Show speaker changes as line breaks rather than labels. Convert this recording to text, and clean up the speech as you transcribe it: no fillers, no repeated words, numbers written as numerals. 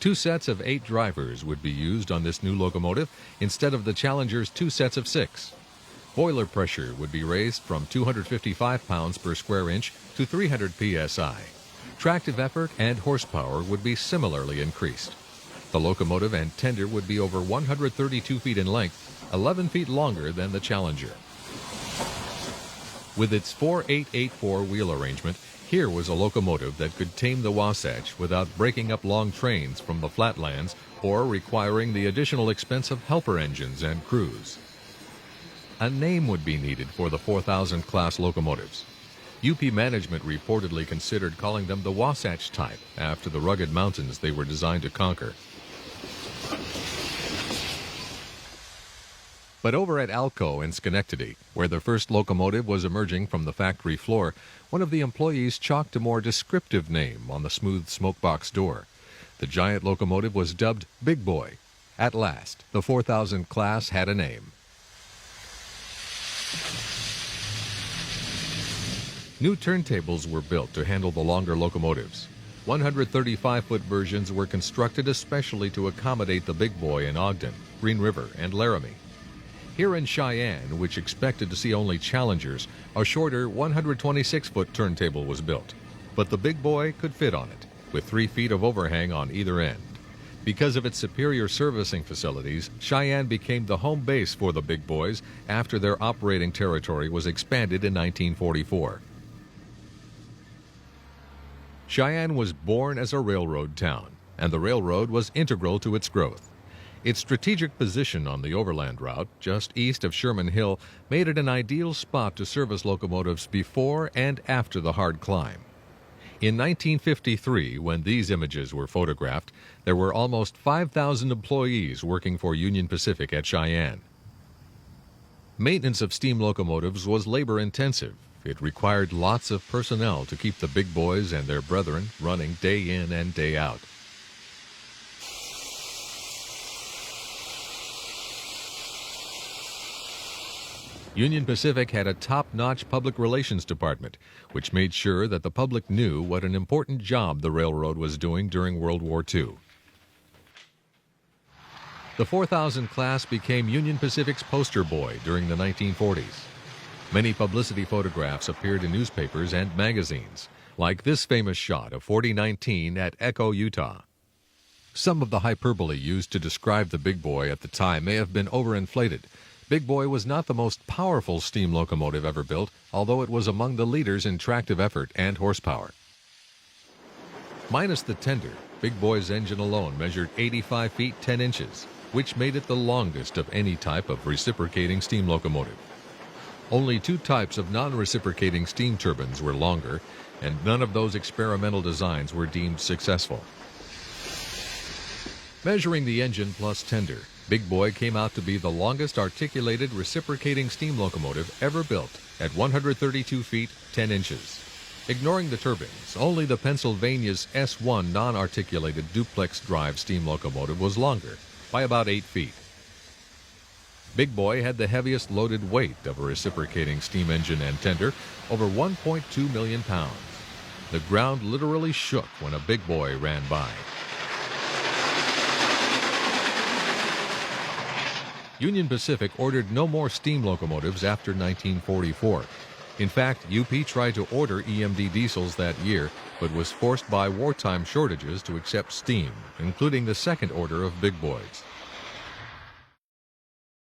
Two sets of 8 drivers would be used on this new locomotive instead of the Challenger's 2 sets of 6. Boiler pressure would be raised from 255 pounds per square inch to 300 psi. Tractive effort and horsepower would be similarly increased. The locomotive and tender would be over 132 feet in length, 11 feet longer than the Challenger. With its 4884 wheel arrangement, here was a locomotive that could tame the Wasatch without breaking up long trains from the flatlands or requiring the additional expense of helper engines and crews. A name would be needed for the 4000 class locomotives. UP management reportedly considered calling them the Wasatch type after the rugged mountains they were designed to conquer. But over at Alco in Schenectady, where the first locomotive was emerging from the factory floor, one of the employees chalked a more descriptive name on the smooth smokebox door. The giant locomotive was dubbed Big Boy. At last, the 4000 class had a name. New turntables were built to handle the longer locomotives. 135-foot versions were constructed especially to accommodate the Big Boy in Ogden, Green River, and Laramie. Here in Cheyenne, which expected to see only Challengers, a shorter 126-foot turntable was built. But the Big Boy could fit on it, with 3 feet of overhang on either end. Because of its superior servicing facilities, Cheyenne became the home base for the Big Boys after their operating territory was expanded in 1944. Cheyenne was born as a railroad town, and the railroad was integral to its growth. Its strategic position on the overland route, just east of Sherman Hill, made it an ideal spot to service locomotives before and after the hard climb. In 1953, when these images were photographed, there were almost 5,000 employees working for Union Pacific at Cheyenne. Maintenance of steam locomotives was labor-intensive. It required lots of personnel to keep the Big Boys and their brethren running day in and day out. Union Pacific had a top-notch public relations department, which made sure that the public knew what an important job the railroad was doing during World War II. The 4000 class became Union Pacific's poster boy during the 1940s. Many publicity photographs appeared in newspapers and magazines, like this famous shot of 4019 at Echo, Utah. Some of the hyperbole used to describe the Big Boy at the time may have been overinflated. Big Boy was not the most powerful steam locomotive ever built, although it was among the leaders in tractive effort and horsepower. Minus the tender, Big Boy's engine alone measured 85 feet 10 inches, which made it the longest of any type of reciprocating steam locomotive. Only 2 types of non-reciprocating steam turbines were longer, and none of those experimental designs were deemed successful. Measuring the engine plus tender, Big Boy came out to be the longest articulated reciprocating steam locomotive ever built at 132 feet 10 inches. Ignoring the turbines, only the Pennsylvania's S1 non-articulated duplex drive steam locomotive was longer, by about 8 feet. Big Boy had the heaviest loaded weight of a reciprocating steam engine and tender, over 1.2 million pounds. The ground literally shook when a Big Boy ran by. Union Pacific ordered no more steam locomotives after 1944. In fact, UP tried to order EMD diesels that year, but was forced by wartime shortages to accept steam, including the second order of Big Boys.